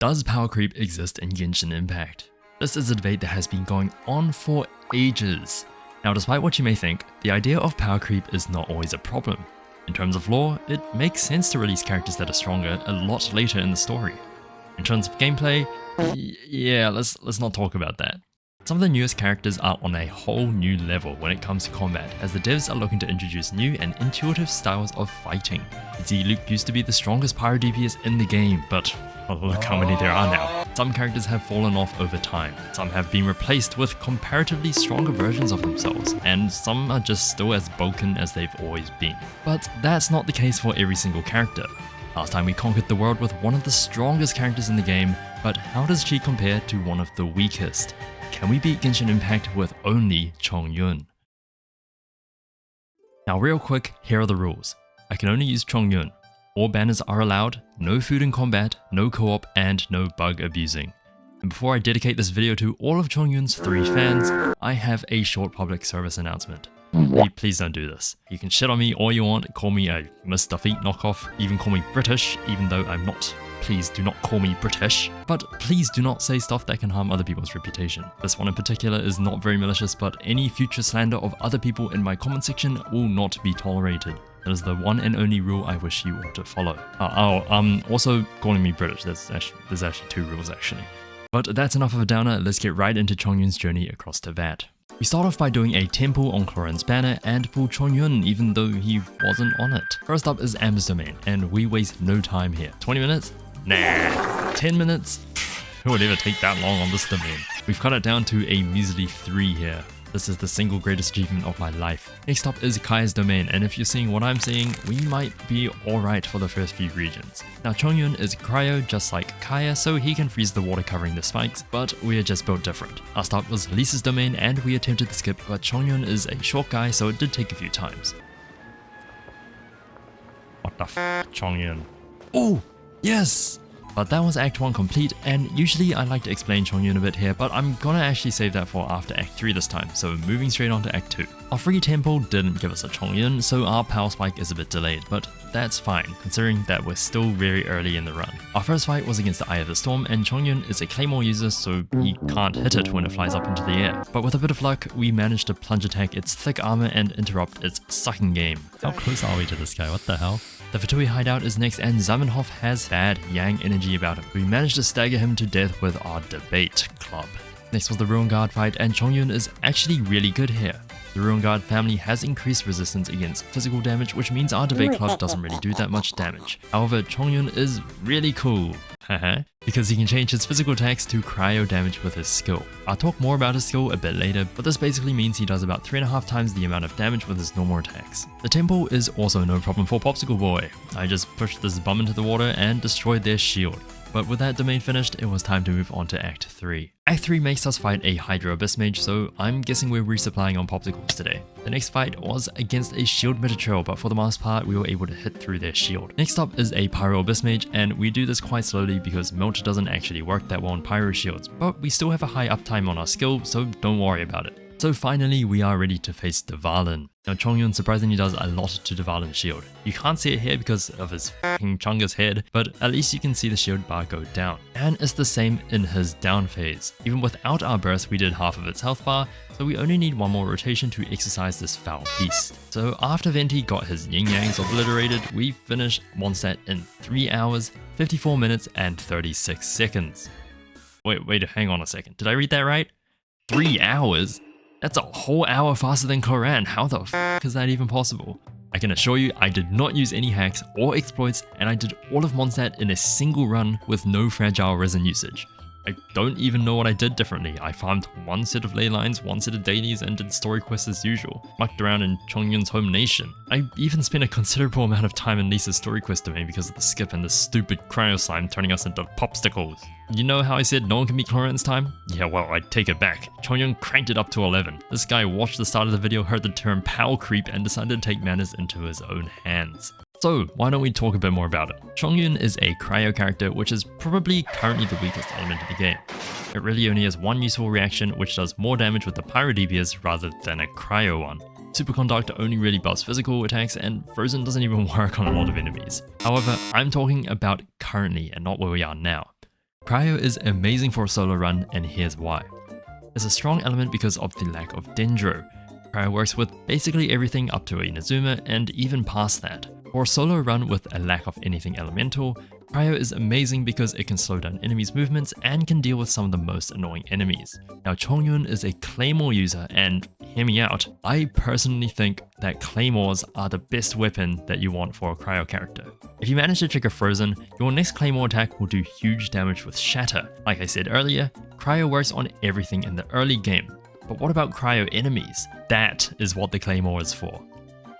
Does power creep exist in Genshin Impact? This is a debate that has been going on for ages. Now, despite what you may think, the idea of power creep is not always a problem. In terms of lore, it makes sense to release characters that are stronger a lot later in the story. In terms of gameplay, yeah, let's not talk about that. Some of the newest characters are on a whole new level when it comes to combat, as the devs are looking to introduce new and intuitive styles of fighting. Luke used to be the strongest pyro DPS in the game, but look how many there are now. Some characters have fallen off over time, some have been replaced with comparatively stronger versions of themselves, and some are just still as broken as they've always been. But that's not the case for every single character. Last time we conquered the world with one of the strongest characters in the game, but how does she compare to one of the weakest? Can we beat Genshin Impact with Only Chongyun? Now real quick, here are the rules. I can only use Chongyun. All banners are allowed, no food in combat, no co-op, and no bug abusing. And before I dedicate this video to all of Chongyun's 3 fans, I have a short public service announcement. Hey, please don't do this. You can shit on me all you want, call me a Mr. Feet knockoff, even call me British, even though I'm not. Please do not call me British. But please do not say stuff that can harm other people's reputation. This one in particular is not very malicious, but any future slander of other people in my comment section will not be tolerated. That is the one and only rule I wish you all to follow. Also calling me British, there's actually 2 rules actually. But that's enough of a downer, let's get right into Chongyun's journey across to VAT. We start off by doing a temple on Clorinde's banner and pull Chongyun even though he wasn't on it. First up is Amber's domain, and we waste no time here. 20 minutes? Nah. 10 minutes? Who would ever take that long on this domain? We've cut it down to a measly 3 here. This is the single greatest achievement of my life. Next up is Kaya's domain, and if you're seeing what I'm seeing, we might be alright for the first few regions. Now Chongyun is cryo just like Kaya, so he can freeze the water covering the spikes, but we are just built different. Last up was Lisa's domain, and we attempted to skip, but Chongyun is a short guy, so it did take a few times. What the f, Chongyun? Oh, yes! But that was Act 1 complete, and usually I like to explain Chongyun a bit here, but I'm gonna actually save that for after Act 3 this time, so moving straight on to Act 2. Our free temple didn't give us a Chongyun, so our power spike is a bit delayed, but that's fine, considering that we're still very early in the run. Our first fight was against the Eye of the Storm, and Chongyun is a claymore user, so he can't hit it when it flies up into the air. But with a bit of luck, we managed to plunge attack its thick armor and interrupt its sucking game. How close are we to this guy? What the hell? The Fatui hideout is next, and Zamenhof has bad yang energy about him. We managed to stagger him to death with our debate club. Next was the Ruin Guard fight, and Chongyun is actually really good here. The Ruin Guard family has increased resistance against physical damage, which means our debate club doesn't really do that much damage. However, Chongyun is really cool. Because he can change his physical attacks to cryo damage with his skill. I'll talk more about his skill a bit later, but this basically means he does about 3.5 times the amount of damage with his normal attacks. The temple is also no problem for Popsicle Boy. I just pushed this bum into the water and destroyed their shield. But with that domain finished, it was time to move on to Act 3. Act 3 makes us fight a Hydro Abyss Mage, so I'm guessing we're resupplying on Popsicles today. The next fight was against a Shield Metatrail, but for the most part, we were able to hit through their shield. Next up is a Pyro Abyss Mage, and we do this quite slowly because Melt doesn't actually work that well on Pyro shields, but we still have a high uptime on our skill, so don't worry about it. So finally, we are ready to face Dvalin. Now Chongyun surprisingly does a lot to Dvalin's shield. You can't see it here because of his f***ing Chunga's head, but at least you can see the shield bar go down. And it's the same in his down phase. Even without our burst, we did half of its health bar, so we only need one more rotation to exercise this foul beast. So after Venti got his yin-yangs obliterated, we finished Mondstadt in 3 hours, 54 minutes, and 36 seconds. Wait, hang on a second. Did I read that right? 3 hours? That's a whole hour faster than Clorinde. How the f is that even possible? I can assure you I did not use any hacks or exploits, and I did all of Mondstadt in a single run with no fragile resin usage. I don't even know what I did differently. I farmed 1 set of ley lines, 1 set of dailies, and did story quests as usual. Mucked around in Chongyun's home nation. I even spent a considerable amount of time in Lisa's story quest domain because of the skip and the stupid cryo slime turning us into popsicles. You know how I said no one can beat Clorinde's time? Yeah, well, I take it back. Chongyun cranked it up to 11. This guy watched the start of the video, heard the term power creep, and decided to take matters into his own hands. So why don't we talk a bit more about it? Chongyun is a cryo character, which is probably currently the weakest element of the game. It really only has one useful reaction, which does more damage with the pyro DPS rather than a cryo one. Superconductor only really buffs physical attacks, and Frozen doesn't even work on a lot of enemies. However, I'm talking about currently and not where we are now. Cryo is amazing for a solo run, and here's why. It's a strong element because of the lack of Dendro. Cryo works with basically everything up to Inazuma and even past that. For a solo run with a lack of anything elemental, Cryo is amazing because it can slow down enemies' movements and can deal with some of the most annoying enemies. Now Chongyun is a Claymore user, and hear me out, I personally think that Claymores are the best weapon that you want for a Cryo character. If you manage to trigger Frozen, your next Claymore attack will do huge damage with Shatter. Like I said earlier, Cryo works on everything in the early game. But what about Cryo enemies? That is what the Claymore is for.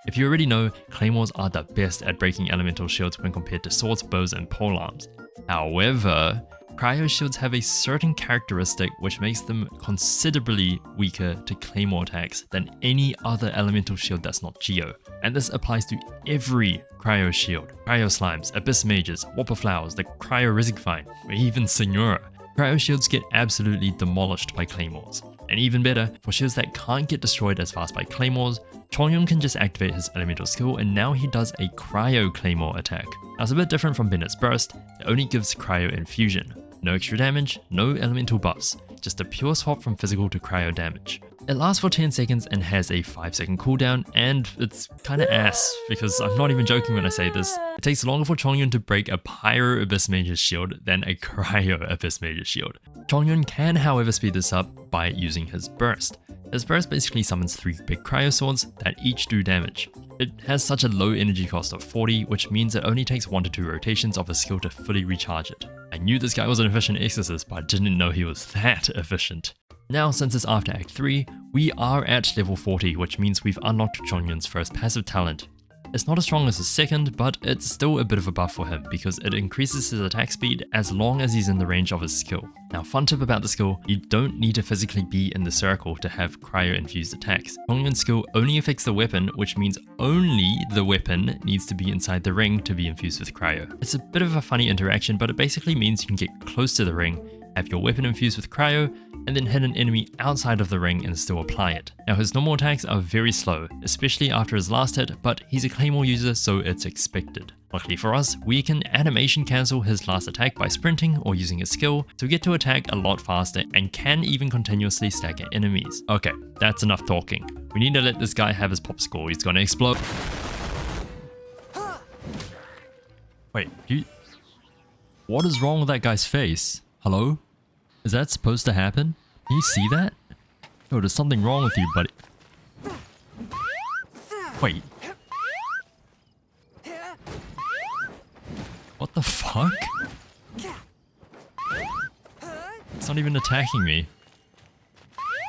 If you already know, Claymores are the best at breaking elemental shields when compared to swords, bows, and polearms. However, Cryo shields have a certain characteristic which makes them considerably weaker to Claymore attacks than any other elemental shield that's not Geo. And this applies to every Cryo shield. Cryo Slimes, Abyss Mages, Whopper Flowers, the Cryo Rizikvine, or even Senora. Cryo shields get absolutely demolished by Claymores. And even better, for shields that can't get destroyed as fast by Claymores, Chongyun can just activate his elemental skill and now he does a Cryo Claymore attack. Now it's a bit different from Bennett's Burst, it only gives Cryo Infusion. No extra damage, no elemental buffs, just a pure swap from physical to Cryo damage. It lasts for 10 seconds and has a 5-second cooldown, and it's kinda ass, because I'm not even joking when I say this. It takes longer for Chongyun to break a Pyro Abyss Mage's shield than a Cryo Abyss Mage's shield. Chongyun can however speed this up by using his Burst. His Burst basically summons 3 big Cryo Swords that each do damage. It has such a low energy cost of 40, which means it only takes 1 to 2 rotations of a skill to fully recharge it. I knew this guy was an efficient exorcist, but I didn't know he was that efficient. Now, since it's after Act 3, we are at level 40, which means we've unlocked Chongyun's first passive talent. It's not as strong as his second, but it's still a bit of a buff for him because it increases his attack speed as long as he's in the range of his skill. Now, fun tip about the skill, you don't need to physically be in the circle to have Cryo infused attacks. Chongyun's skill only affects the weapon, which means only the weapon needs to be inside the ring to be infused with Cryo. It's a bit of a funny interaction, but it basically means you can get close to the ring, have your weapon infused with Cryo, and then hit an enemy outside of the ring and still apply it. Now his normal attacks are very slow, especially after his last hit, but he's a Claymore user so it's expected. Luckily for us, we can animation cancel his last attack by sprinting or using a skill to get to attack a lot faster and can even continuously stack at enemies. Okay, that's enough talking. We need to let this guy have his popsicle, he's gonna explode. Wait, what is wrong with that guy's face? Hello? Is that supposed to happen? Can you see that? Oh, there's something wrong with you, buddy. Wait. What the fuck? It's not even attacking me.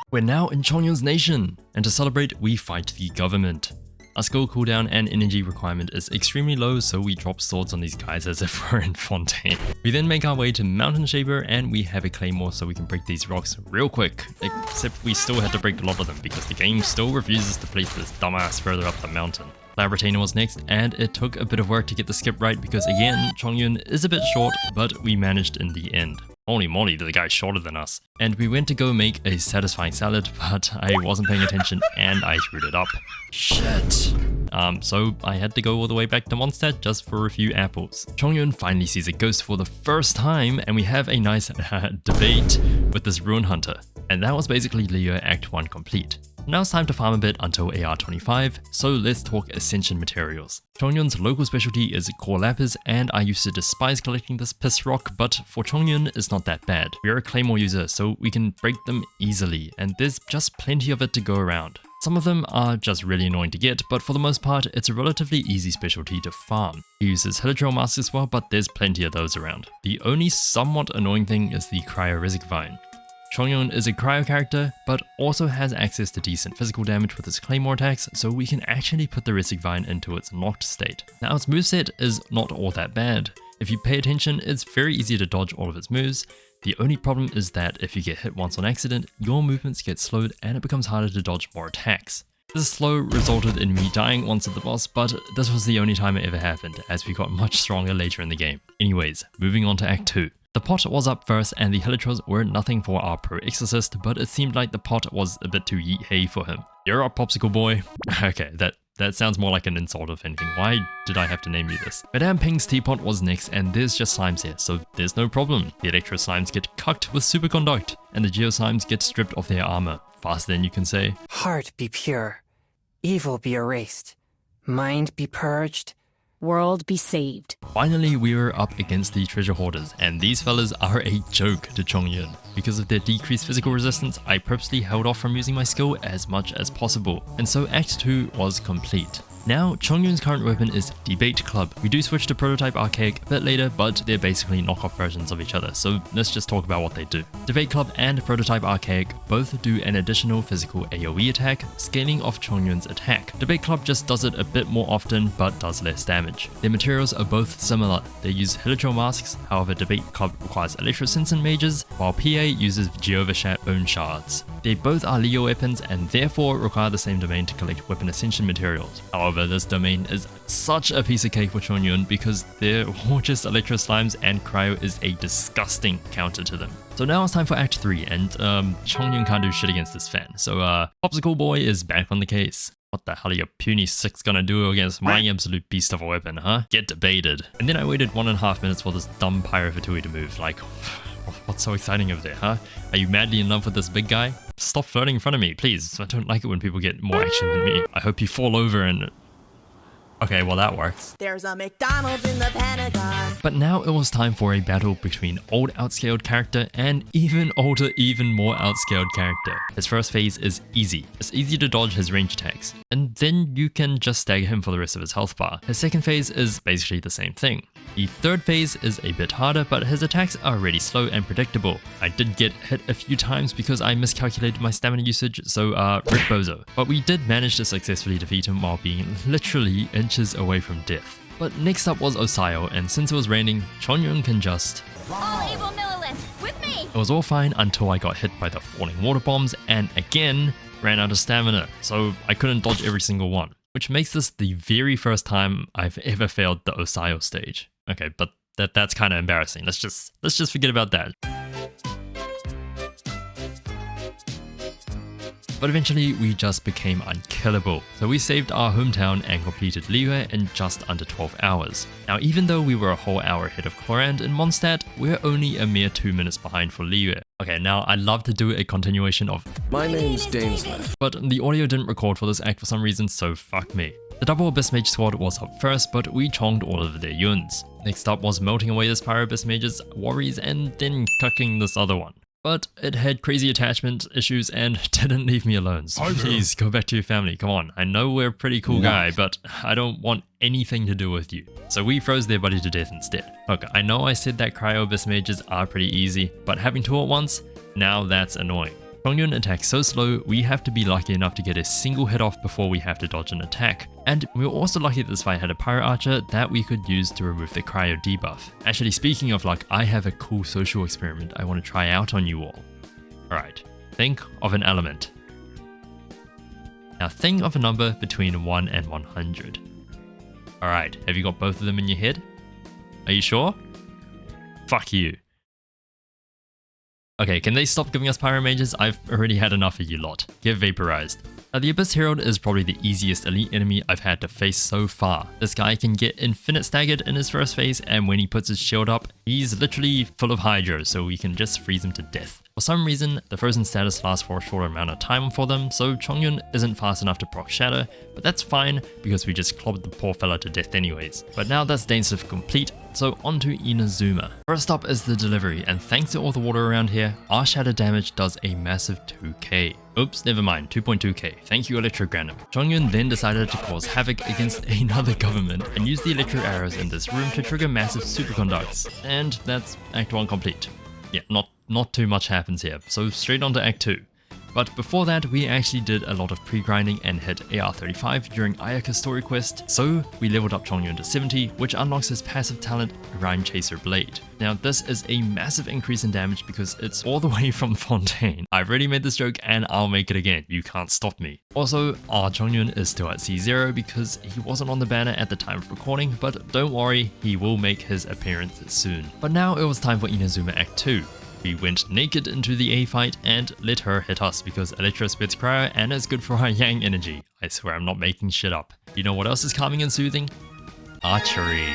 We're now in Chongyun's nation, and to celebrate, we fight the government. Our skill cooldown and energy requirement is extremely low, so we drop swords on these guys as if we're in Fontaine. We then make our way to Mountain Shaper and we have a Claymore so we can break these rocks real quick. Except we still had to break a lot of them because the game still refuses to place this dumbass further up the mountain. Lab Retainer was next, and it took a bit of work to get the skip right because again, Chongyun is a bit short, but we managed in the end. Holy moly, the guy's shorter than us. And we went to go make a satisfying salad, but I wasn't paying attention and I screwed it up. Shit. So I had to go all the way back to Mondstadt just for a few apples. Chongyun finally sees a ghost for the first time and we have a nice debate with this Ruin Hunter. And that was basically Liyue Act 1 complete. Now it's time to farm a bit until AR25, so let's talk Ascension materials. Chongyun's local specialty is core lapis, and I used to despise collecting this piss rock, but for Chongyun it's not that bad. We are a Claymore user, so we can break them easily, and there's just plenty of it to go around. Some of them are just really annoying to get, but for the most part, it's a relatively easy specialty to farm. He uses Hilitrail masks as well, but there's plenty of those around. The only somewhat annoying thing is the Cryo Rizikvine. Chongyun is a Cryo character, but also has access to decent physical damage with his Claymore attacks, so we can actually put the Rizikvine into its locked state. Now its moveset is not all that bad. If you pay attention, it's very easy to dodge all of its moves. The only problem is that if you get hit once on accident, your movements get slowed and it becomes harder to dodge more attacks. This slow resulted in me dying once at the boss, but this was the only time it ever happened, as we got much stronger later in the game. Anyways, moving on to Act 2. The pot was up first and the Hilitrails were nothing for our pro exorcist, but it seemed like the pot was a bit too yeet-hey for him. You're up, popsicle boy. Okay, that that sounds more like an insult if anything. Why did I have to name you this? Madame Ping's teapot was next, and there's just slimes here, so there's no problem. The electro slimes get cucked with superconduct, and the geo slimes get stripped of their armor. Faster than you can say. Heart be pure, evil be erased, mind be purged, world be saved. Finally, we were up against the treasure hoarders, and these fellas are a joke to Chongyun. Because of their decreased physical resistance, I purposely held off from using my skill as much as possible, and so Act 2 was complete. Now, Chongyun's current weapon is Debate Club. We do switch to Prototype Archaic a bit later, but they're basically knockoff versions of each other, so let's just talk about what they do. Debate Club and Prototype Archaic both do an additional physical AoE attack, scaling off Chongyun's attack. Debate Club just does it a bit more often, but does less damage. Their materials are both similar. They use Hilichurl masks, however Debate Club requires Electrosense mages, while PA uses Geovashat Bone Shards. They both are Liyue weapons and therefore require the same domain to collect weapon ascension materials. However, this domain is such a piece of cake for Chongyun because they're just electro slimes and cryo is a disgusting counter to them. So now it's time for Act 3 and Chongyun can't do shit against this fan. So Popsicle Boy is back on the case. What the hell are your puny six gonna do against my absolute beast of a weapon, huh? Get debated. And then I waited 1.5 minutes for this dumb Pyro Fatui to move. Like, what's so exciting over there, huh? Are you madly in love with this big guy? Stop flirting in front of me, please. I don't like it when people get more action than me. I hope you fall over and... Okay, well that works. There's a McDonald's in the Pentagon. But now it was time for a battle between old outscaled character and even older, even more outscaled character. His first phase is easy. It's easy to dodge his range attacks, and then you can just stagger him for the rest of his health bar. His second phase is basically the same thing. The third phase is a bit harder, but his attacks are really slow and predictable. I did get hit a few times because I miscalculated my stamina usage, so rip bozo. But we did manage to successfully defeat him while being literally inches away from death. But next up was Osayo, and since it was raining, Chongyun can just... All evil Millilith, with me! It was all fine until I got hit by the falling water bombs and again ran out of stamina, so I couldn't dodge every single one. Which makes this the very first time I've ever failed the Osayo stage. Okay, but that's kind of embarrassing. Let's just forget about that. But eventually we just became unkillable. So we saved our hometown and completed Liyue in just under 12 hours. Now even though we were a whole hour ahead of Clorinde in Mondstadt, we're only a mere 2 minutes behind for Liyue. Okay, now I'd love to do a continuation of My name's Dainsleif. but the audio didn't record for this act for some reason, so fuck me. The double Abyss Mage squad was up first, but we chonged all of their yuns. Next up was melting away this Pyro Abyss Mage's worries and then cucking this other one. But it had crazy attachment issues and didn't leave me alone, so please go back to your family, come on. I know we're a pretty cool guy, but I don't want anything to do with you. So we froze their buddy to death instead. Look, I know I said that Cryo Abyss Mages are pretty easy, but having two at once, now that's annoying. Chongyun attacks so slow, we have to be lucky enough to get a single hit off before we have to dodge an attack. And we were also lucky that this fight had a Pyro Archer that we could use to remove the Cryo debuff. Actually, speaking of luck, I have a cool social experiment I want to try out on you all. Alright, think of an element. Now think of a number between 1 and 100. Alright, have you got both of them in your head? Are you sure? Fuck you. Okay, can they stop giving us Pyro Mages? I've already had enough of you lot. Get vaporized. Now the Abyss Herald is probably the easiest elite enemy I've had to face so far. This guy can get infinite staggered in his first phase, and when he puts his shield up, he's literally full of hydro, so we can just freeze him to death. For some reason, the frozen status lasts for a short amount of time for them, so Chongyun isn't fast enough to proc Shatter, but that's fine because we just clobbered the poor fella to death anyways. But now that's Dainsleif complete, so on to Inazuma. First up is the delivery, and thanks to all the water around here, our shatter damage does a massive 2k. Oops, never mind, 2.2k. Thank you, Electrogranum. Chongyun then decided to cause havoc against another government and use the electro arrows in this room to trigger massive superconducts. And that's Act 1 complete. Yeah, not too much happens here, so straight on to Act 2. But before that, we actually did a lot of pre-grinding and hit AR35 during Ayaka's story quest, so we leveled up Chongyun to 70, which unlocks his passive talent, Rhyme Chaser Blade. Now this is a massive increase in damage because it's all the way from Fontaine. I've already made this joke and I'll make it again, you can't stop me. Also, our Chongyun is still at C0 because he wasn't on the banner at the time of recording, but don't worry, he will make his appearance soon. But now it was time for Inazuma Act 2. We went naked into the A fight and let her hit us because Electro spits cryo and is good for our yang energy. I swear I'm not making shit up. You know what else is calming and soothing? Archery.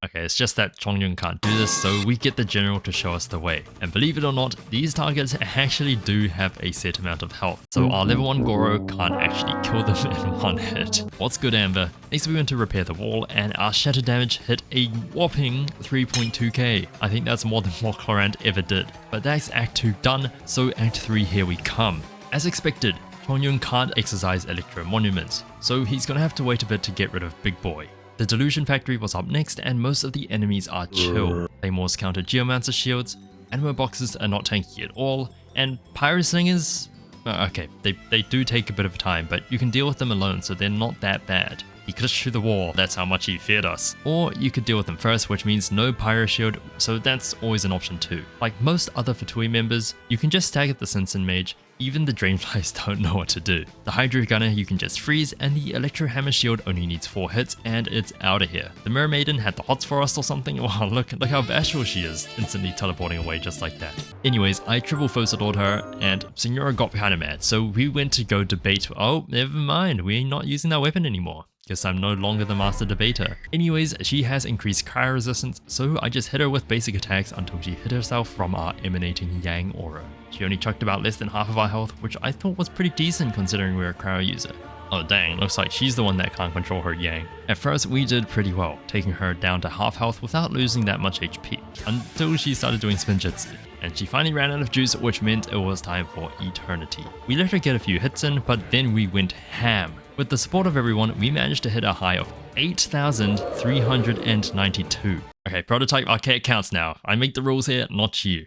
Okay, it's just that Chongyun can't do this, so we get the general to show us the way. And believe it or not, these targets actually do have a set amount of health, so our level 1 Goro can't actually kill them in one hit. What's good, Amber? Next we went to repair the wall, and our shatter damage hit a whopping 3.2k. I think that's more than what Clorinde ever did. But that's Act 2 done, so Act 3 here we come. As expected, Chongyun can't exercise Electro Monuments, so he's gonna have to wait a bit to get rid of Big Boy. The Delusion Factory was up next, and most of the enemies are chill. Claymores counter Geomancer shields, Anima boxes are not tanky at all, and Pyroslingers, okay, they do take a bit of time, but you can deal with them alone, so they're not that bad. He glitched through the wall, that's how much he feared us. Or you could deal with them first, which means no Pyro Shield, so that's always an option too. Like most other Fatui members, you can just stagger the Sensen Mage. Even the Drainflies don't know what to do. The Hydro Gunner you can just freeze, and the Electro Hammer Shield only needs 4 hits and it's out of here. The Mirror Maiden had the hots for us or something. Wow, look how bashful she is, instantly teleporting away just like that. Anyways, I triple foes adored her, and Signora got kinda mad, so we went to go debate. Oh, never mind, we're not using that weapon anymore. Guess I'm no longer the master debater. Anyways, she has increased cryo resistance, so I just hit her with basic attacks until she hit herself from our emanating yang aura. She only chucked about less than half of our health, which I thought was pretty decent considering we're a cryo user. Oh dang, looks like she's the one that can't control her yang. At first we did pretty well, taking her down to half health without losing that much HP, until she started doing Spinjitzu. And she finally ran out of juice, which meant it was time for Eternity. We let her get a few hits in, but then we went ham. With the support of everyone, we managed to hit a high of 8,392. Okay, Prototype Archaic counts now. I make the rules here, not you.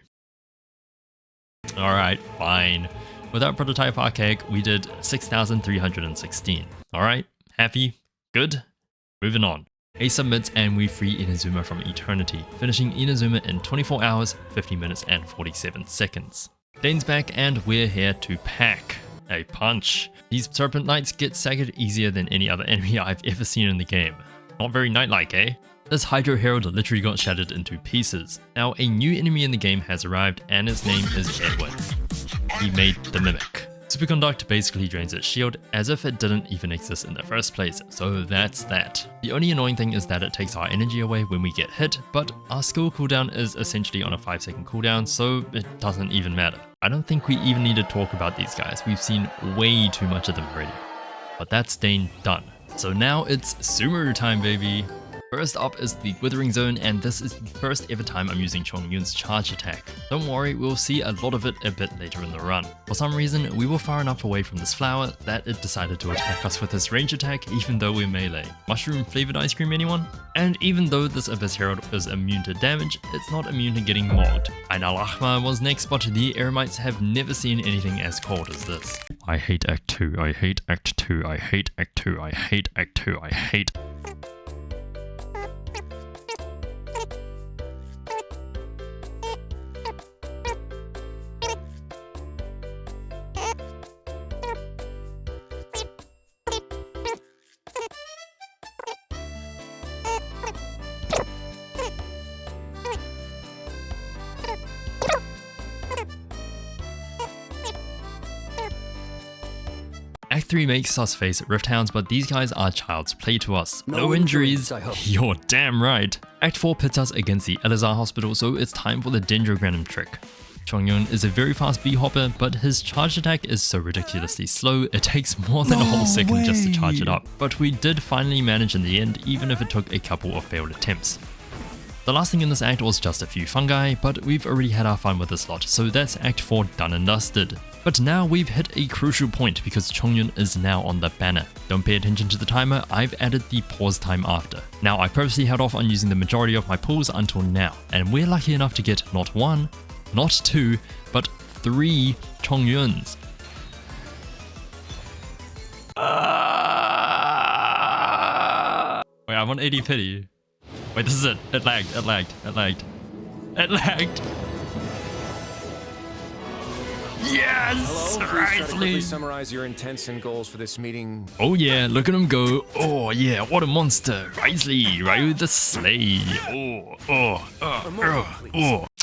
Alright, fine. Without Prototype Archaic, we did 6,316. Alright, happy? Good? Moving on. Ace submits and we free Inazuma from Eternity, finishing Inazuma in 24 hours, 50 minutes and 47 seconds. Dane's back and we're here to pack a punch. These Serpent Knights get staggered easier than any other enemy I've ever seen in the game. Not very knight-like, eh? This Hydro Herald literally got shattered into pieces. Now a new enemy in the game has arrived and his name is Edwin. He made the Mimic. Superconduct basically drains its shield as if it didn't even exist in the first place, so that's that. The only annoying thing is that it takes our energy away when we get hit, but our skill cooldown is essentially on a 5-second cooldown, so it doesn't even matter. I don't think we even need to talk about these guys, we've seen way too much of them already. But that's Dane done. So now it's Sumeru time, baby! First up is the Withering Zone, and this is the first ever time I'm using Chongyun's charge attack. Don't worry, we'll see a lot of it a bit later in the run. For some reason, we were far enough away from this flower that it decided to attack us with this range attack even though we're melee. Mushroom flavored ice cream, anyone? And even though this Abyss Herald is immune to damage, it's not immune to getting mogged. Ainalachma was next, but the Eremites have never seen anything as cold as this. I hate Act 2, I hate Act 2, I hate Act 2, I hate Act 2, I hate... Act 3 makes us face Rift Hounds, but these guys are child's play to us. No injuries, I hope. You're damn right. Act 4 pits us against the Elazar Hospital, so it's time for the Dendrogranum trick. Chongyun is a very fast bee-hopper, but his charge attack is so ridiculously slow, it takes more than a whole second just to charge it up. But we did finally manage in the end, even if it took a couple of failed attempts. The last thing in this act was just a few fungi, but we've already had our fun with this lot, so that's Act 4 done and dusted. But now we've hit a crucial point because Chongyun is now on the banner. Don't pay attention to the timer, I've added the pause time after. Now I purposely held off on using the majority of my pulls until now, and we're lucky enough to get not 1, not 2, but 3 Chongyuns. Wait, I want 80 pity. Wait, this is it. It lagged. Yes! Hello, please try to quickly Risley! summarize your intents and goals for this meeting. Oh yeah, look at him go. Oh yeah, what a monster. Risley, Ryu the Slay. Oh.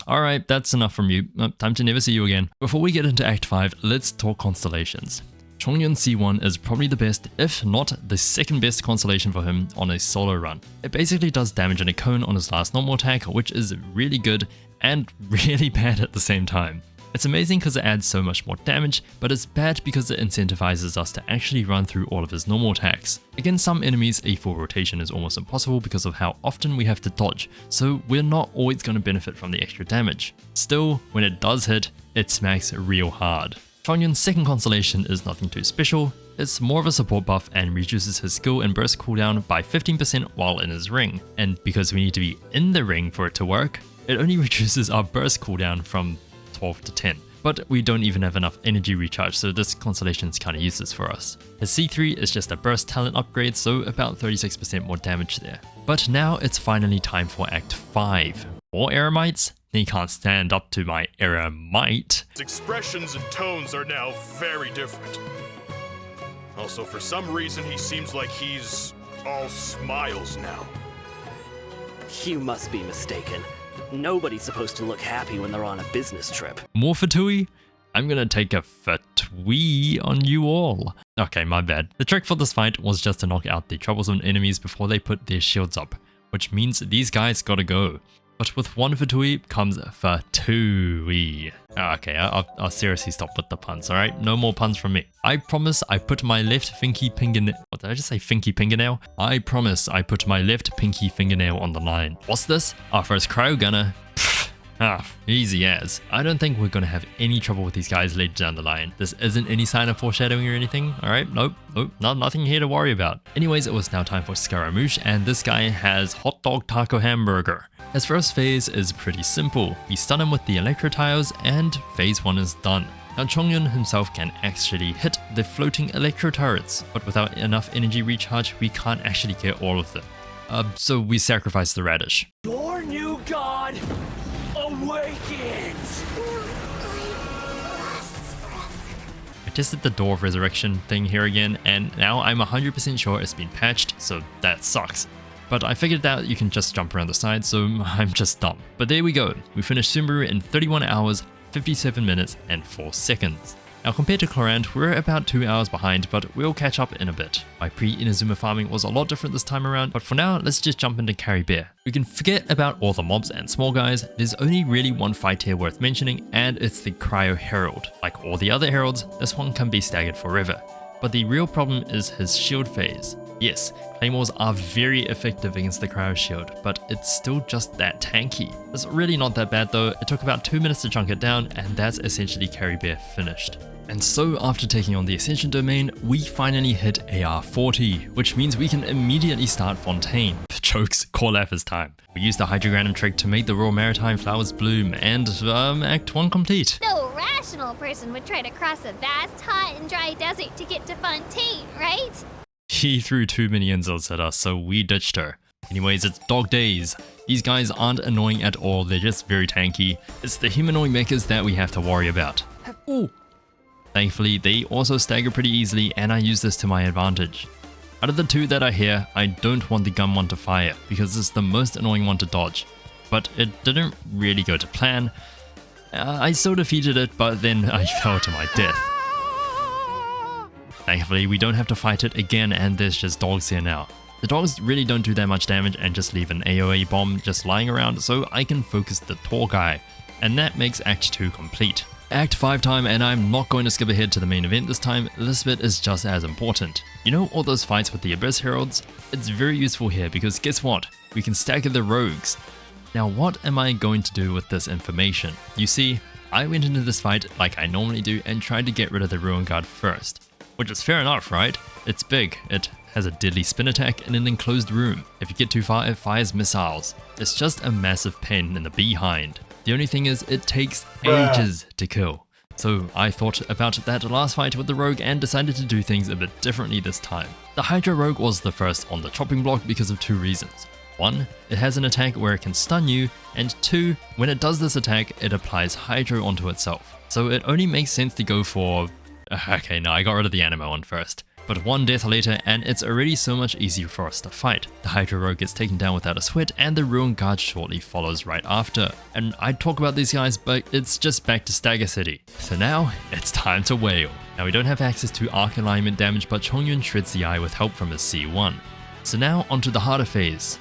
Alright, that's enough from you. Time to never see you again. Before we get into Act 5, let's talk constellations. Chongyun C1 is probably the best, if not the second best constellation for him on a solo run. It basically does damage in a cone on his last normal attack, which is really good and really bad at the same time. It's amazing because it adds so much more damage, but it's bad because it incentivizes us to actually run through all of his normal attacks. Against some enemies, a full rotation is almost impossible because of how often we have to dodge, so we're not always going to benefit from the extra damage. Still, when it does hit, it smacks real hard. Chongyun's second constellation is nothing too special. It's more of a support buff and reduces his skill and burst cooldown by 15% while in his ring. And because we need to be in the ring for it to work, it only reduces our burst cooldown from 12 to 10. But we don't even have enough energy recharge, so this constellation is kinda useless for us. His C3 is just a burst talent upgrade, so about 36% more damage there. But now it's finally time for Act 5. More Eremites? He can't stand up to my Eremite. His expressions and tones are now very different. Also, for some reason, he seems like he's all smiles now. You must be mistaken. Nobody's supposed to look happy when they're on a business trip. More Fatui? I'm gonna take a Fatui on you all. Okay, my bad. The trick for this fight was just to knock out the troublesome enemies before they put their shields up, which means these guys gotta go. But with one Fatui comes Fatui. Okay, I'll seriously stop with the puns, alright? No more puns from me. I promise I put my left pinky fingernail... What did I just say? Finky fingernail? I promise I put my left pinky fingernail on the line. What's this? Our first cryo gunner. Easy as. I don't think we're gonna have any trouble with these guys later down the line. This isn't any sign of foreshadowing or anything, alright? Nope, nothing here to worry about. Anyways, it was now time for Scaramouche, and this guy has hot dog taco hamburger. His first phase is pretty simple. We stun him with the electro tiles and phase 1 is done. Now Chongyun himself can actually hit the floating electro turrets, but without enough energy recharge, we can't actually get all of them. So we sacrifice the radish. Your new god awakens! I tested the Door of Resurrection thing here again, and now I'm 100% sure it's been patched, so that sucks. But I figured out you can just jump around the side, so I'm just dumb. But there we go, we finished Sumeru in 31 hours, 57 minutes, and 4 seconds. Now compared to Clorinde, we're about 2 hours behind, but we'll catch up in a bit. My pre-Inazuma farming was a lot different this time around, but for now, let's just jump into Carry Bear. We can forget about all the mobs and small guys. There's only really one fight here worth mentioning, and it's the Cryo Herald. Like all the other heralds, this one can be staggered forever. But the real problem is his shield phase. Yes, claymores are very effective against the cryo shield, but it's still just that tanky. It's really not that bad though. It took about 2 minutes to chunk it down, and that's essentially Carry Bear finished. And so after taking on the Ascension domain, we finally hit AR40, which means we can immediately start Fontaine. Jokes, Corlap is time. We used the Hydrogranum trick to make the Royal Maritime flowers bloom, and Act 1 complete. No rational person would try to cross a vast, hot, and dry desert to get to Fontaine, right? He threw too many insults at us, so we ditched her. Anyways, it's dog days. These guys aren't annoying at all, they're just very tanky. It's the humanoid mechas that we have to worry about. Ooh. Thankfully, they also stagger pretty easily, and I use this to my advantage. Out of the two that are here, I don't want the gun one to fire, because it's the most annoying one to dodge. But it didn't really go to plan. I still defeated it, but then I fell to my death. Thankfully, we don't have to fight it again, and there's just dogs here now. The dogs really don't do that much damage and just leave an AoE bomb just lying around, so I can focus the tall guy. And that makes Act 2 complete. Act 5 time, and I'm not going to skip ahead to the main event this time. This bit is just as important. You know all those fights with the Abyss Heralds? It's very useful here because guess what? We can stagger the rogues. Now what am I going to do with this information? You see, I went into this fight like I normally do and tried to get rid of the Ruin Guard first. Which is fair enough, right? It's big, it has a deadly spin attack in an enclosed room. If you get too far, it fires missiles. It's just a massive pain in the behind. The only thing is, it takes ages to kill. So I thought about that last fight with the Rogue and decided to do things a bit differently this time. The Hydra Rogue was the first on the chopping block because of 2 reasons. 1, it has an attack where it can stun you, and 2, when it does this attack, it applies Hydro onto itself. So it only makes sense to go for... Okay, no, I got rid of the Animo one first. But one death later and it's already so much easier for us to fight. The Hydra Rogue gets taken down without a sweat and the Ruin Guard shortly follows right after. And I'd talk about these guys, but it's just back to Stagger City. So now, it's time to wail. Now we don't have access to arc alignment damage, but Chongyun shreds the eye with help from his C1. So now onto the harder phase.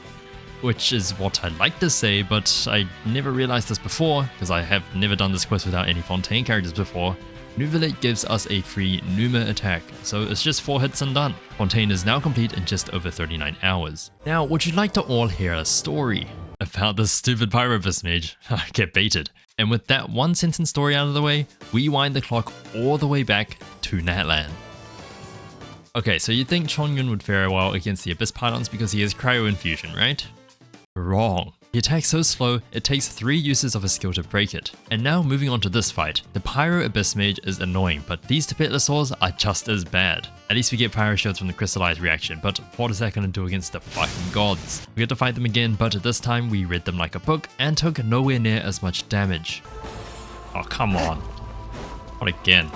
Which is what I'd like to say, but I never realized this before, because I have never done this quest without any Fontaine characters before. Nuvolate gives us a free Numa attack, so it's just 4 hits and done. Fontaine is now complete in just over 39 hours. Now, would you like to all hear a story about this stupid Pyro Abyss mage? I get baited. And with that one sentence story out of the way, we wind the clock all the way back to Natlan. Okay, so you'd think Chongyun would fare well against the Abyss Pylons because he has Cryo Infusion, right? Wrong. He attacks so slow, it takes 3 uses of a skill to break it. And now moving on to this fight, the Pyro Abyss Mage is annoying, but these Tapetlosaurs are just as bad. At least we get Pyro Shields from the Crystallized reaction, but what is that going to do against the fucking gods? We get to fight them again, but this time we read them like a book and took nowhere near as much damage. Oh, come on. Not again.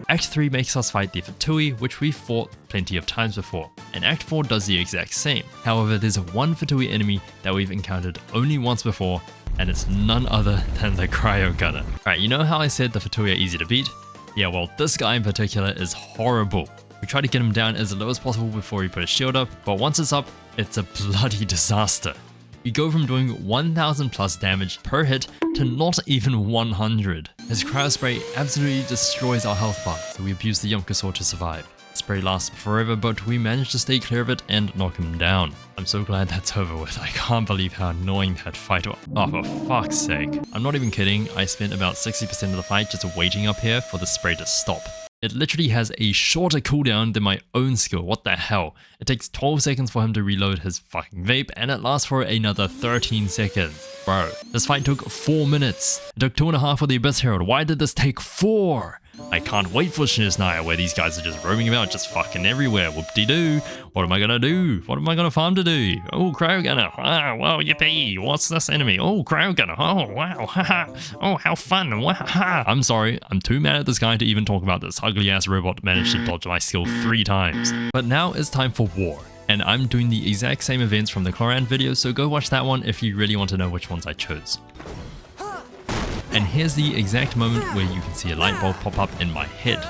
Act 3 makes us fight the Fatui, which we've fought plenty of times before, and Act 4 does the exact same. However, there's one Fatui enemy that we've encountered only once before, and it's none other than the Cryo Gunner. Alright, you know how I said the Fatui are easy to beat? Yeah, well, this guy in particular is horrible. We try to get him down as low as possible before we put his shield up, but once it's up, it's a bloody disaster. We go from doing 1000 plus damage per hit to not even 100. His cryo spray absolutely destroys our health bar, so we abuse the Yomkasaur to survive. The spray lasts forever, but we manage to stay clear of it and knock him down. I'm so glad that's over with. I can't believe how annoying that fight was. Oh, for fuck's sake. I'm not even kidding, I spent about 60% of the fight just waiting up here for the spray to stop. It literally has a shorter cooldown than my own skill, what the hell? It takes 12 seconds for him to reload his fucking vape and it lasts for another 13 seconds. Bro, this fight took 4 minutes. It took 2.5 for the Abyss Herald. Why did this take 4? I can't wait for Shiznaya where these guys are just roaming about, just fucking everywhere. Whoop-de-doo. What am I gonna do? What am I gonna farm to do? Oh, Cryo Gunner. Ah, wow, yippee. What's this enemy? Oh, Cryo Gunner. Oh, wow. Haha. Oh, how fun. Wow. I'm sorry. I'm too mad at this guy to even talk about this ugly ass robot managed to dodge my skill 3 times. But now it's time for war. And I'm doing the exact same events from the Clorinde video, so go watch that one if you really want to know which ones I chose. And here's the exact moment where you can see a light bulb pop up in my head.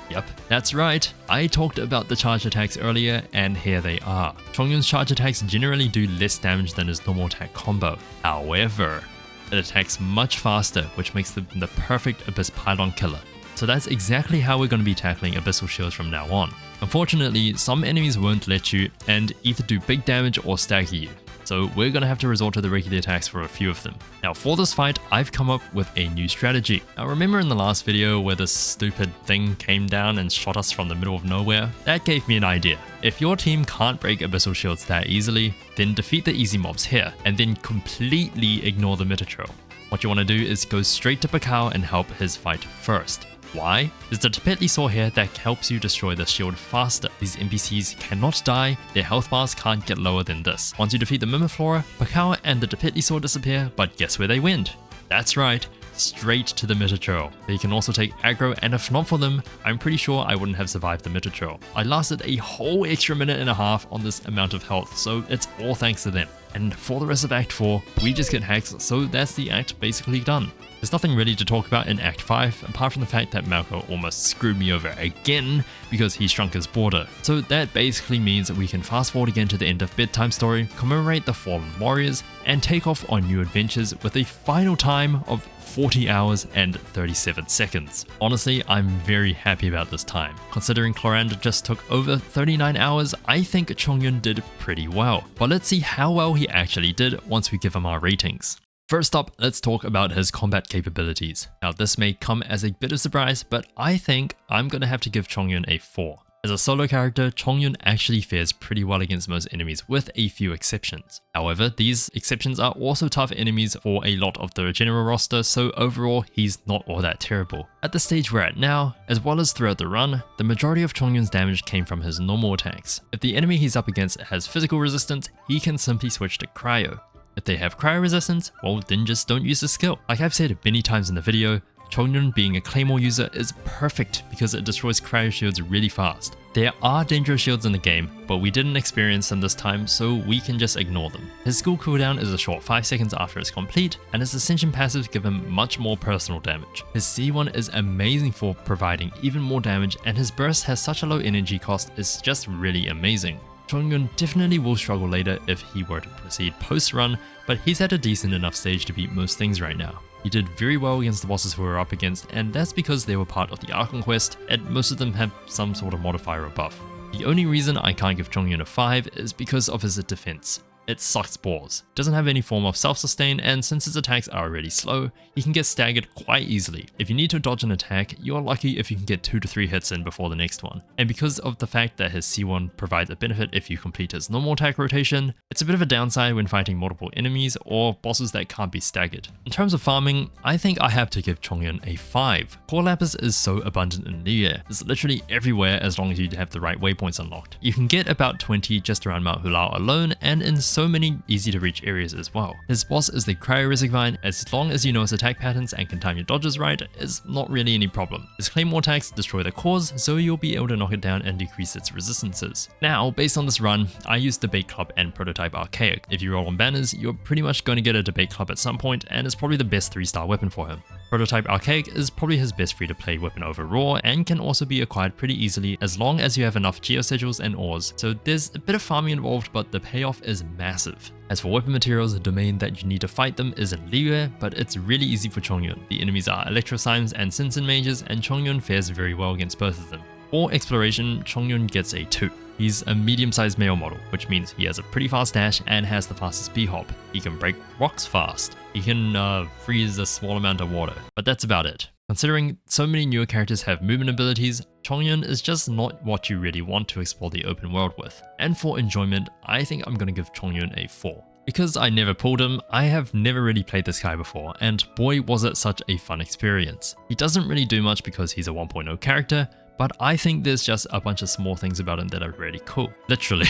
Yep, that's right. I talked about the charge attacks earlier, and here they are. Chongyun's charge attacks generally do less damage than his normal attack combo. However, it attacks much faster, which makes them the perfect Abyss Pylon killer. So that's exactly how we're going to be tackling Abyssal Shields from now on. Unfortunately, some enemies won't let you and either do big damage or stagger you. So we're going to have to resort to the regular attacks for a few of them. Now for this fight, I've come up with a new strategy. Now remember in the last video where this stupid thing came down and shot us from the middle of nowhere? That gave me an idea. If your team can't break Abyssal Shields that easily, then defeat the easy mobs here and then completely ignore the Metatrol. What you want to do is go straight to Pakao and help his fight first. Why? There's the Tapetlosaur here that helps you destroy the shield faster. These NPCs cannot die, their health bars can't get lower than this. Once you defeat the Mimiflora, Pakao and the Tapetlosaur disappear, but guess where they went? That's right, straight to the Metatrol. They can also take aggro, and if not for them, I'm pretty sure I wouldn't have survived the Metatrol. I lasted a whole extra minute and a half on this amount of health, so it's all thanks to them. And for the rest of Act 4, we just get hacks, so that's the act basically done. There's nothing really to talk about in Act 5, apart from the fact that Malco almost screwed me over again because he shrunk his border. So that basically means that we can fast forward again to the end of Bedtime Story, commemorate the fallen warriors, and take off on new adventures with a final time of 40 hours and 37 seconds. Honestly, I'm very happy about this time. Considering Clorinde just took over 39 hours, I think Chongyun did pretty well. But let's see how well he actually did once we give him our ratings. First up, let's talk about his combat capabilities. Now this may come as a bit of surprise, but I think I'm gonna have to give Chongyun a 4. As a solo character, Chongyun actually fares pretty well against most enemies with a few exceptions. However, these exceptions are also tough enemies for a lot of the general roster, so overall he's not all that terrible. At the stage we're at now, as well as throughout the run, the majority of Chongyun's damage came from his normal attacks. If the enemy he's up against has physical resistance, he can simply switch to Cryo. If they have cryo resistance, well then just don't use the skill. Like I've said many times in the video, Chongyun being a claymore user is perfect because it destroys cryo shields really fast. There are dangerous shields in the game, but we didn't experience them this time, so we can just ignore them. His skill cooldown is a short 5 seconds after it's complete, and his Ascension passives give him much more personal damage. His C1 is amazing for providing even more damage, and his burst has such a low energy cost, it's just really amazing. Chongyun definitely will struggle later if he were to proceed post-run, but he's at a decent enough stage to beat most things right now. He did very well against the bosses who we were up against, and that's because they were part of the Archon quest, and most of them have some sort of modifier or buff. The only reason I can't give Chongyun a 5 is because of his defense. It sucks balls. Doesn't have any form of self-sustain, and since his attacks are already slow, he can get staggered quite easily. If you need to dodge an attack, you're lucky if you can get 2 to 3 hits in before the next one. And because of the fact that his C1 provides a benefit if you complete his normal attack rotation, it's a bit of a downside when fighting multiple enemies or bosses that can't be staggered. In terms of farming, I think I have to give Chongyun a 5. Core Lapis is so abundant in Liyue. It's literally everywhere as long as you have the right waypoints unlocked. You can get about 20 just around Mount Hulao alone, and in so many easy to reach areas as well. His boss is the Cryo Resigvine. As long as you know his attack patterns and can time your dodges right, it's not really any problem. His claymore attacks destroy the cores, so you'll be able to knock it down and decrease its resistances. Now, based on this run, I used Debate Club and Prototype Archaic. If you roll on banners, you're pretty much going to get a Debate Club at some point, and it's probably the best 3-star weapon for him. Prototype Archaic is probably his best free-to-play weapon overall, and can also be acquired pretty easily as long as you have enough geosigils and ores, so there's a bit of farming involved, but the payoff is massive. As for weapon materials, the domain that you need to fight them is in Liyue, but it's really easy for Chongyun. The enemies are Electrosimes and Sinsen mages, and Chongyun fares very well against both of them. For exploration, Chongyun gets a 2. He's a medium-sized male model, which means he has a pretty fast dash and has the fastest B-hop. He can break rocks fast. He can freeze a small amount of water, but that's about it. Considering so many newer characters have movement abilities, Chongyun is just not what you really want to explore the open world with. And for enjoyment, I think I'm gonna give Chongyun a 4. Because I never pulled him, I have never really played this guy before, and boy was it such a fun experience. He doesn't really do much because he's a 1.0 character, but I think there's just a bunch of small things about him that are really cool. Literally.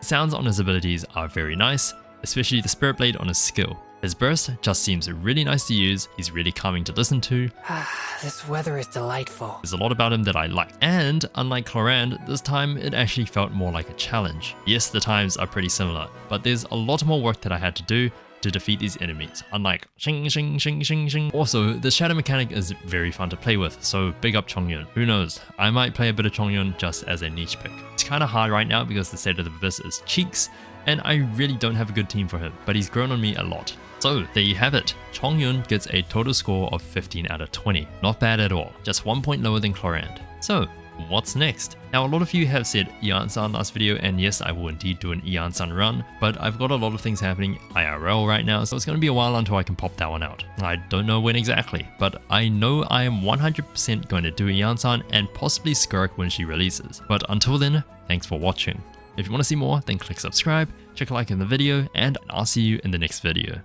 Sounds on his abilities are very nice, especially the Spirit Blade on his skill. His burst just seems really nice to use, he's really calming to listen to. This weather is delightful. There's a lot about him that I like, and unlike Clorinde, this time it actually felt more like a challenge. Yes, the times are pretty similar, but there's a lot more work that I had to do to defeat these enemies, unlike shing shing shing shing shing. Also, the shadow mechanic is very fun to play with, so big up Chongyun. Who knows, I might play a bit of Chongyun just as a niche pick. It's kinda hard right now because the state of the abyss is cheeks, and I really don't have a good team for him, but he's grown on me a lot. So there you have it. Chongyun gets a total score of 15 out of 20. Not bad at all, just 1 point lower than Clorinde. So what's next? Now a lot of you have said Ian-san last video, and yes, I will indeed do an Ian-san run, but I've got a lot of things happening IRL right now, so it's going to be a while until I can pop that one out. I don't know when exactly, but I know I am 100% going to do Ian-san and possibly Skirk when she releases. But until then, thanks for watching. If you want to see more, then click subscribe, check a like in the video, and I'll see you in the next video.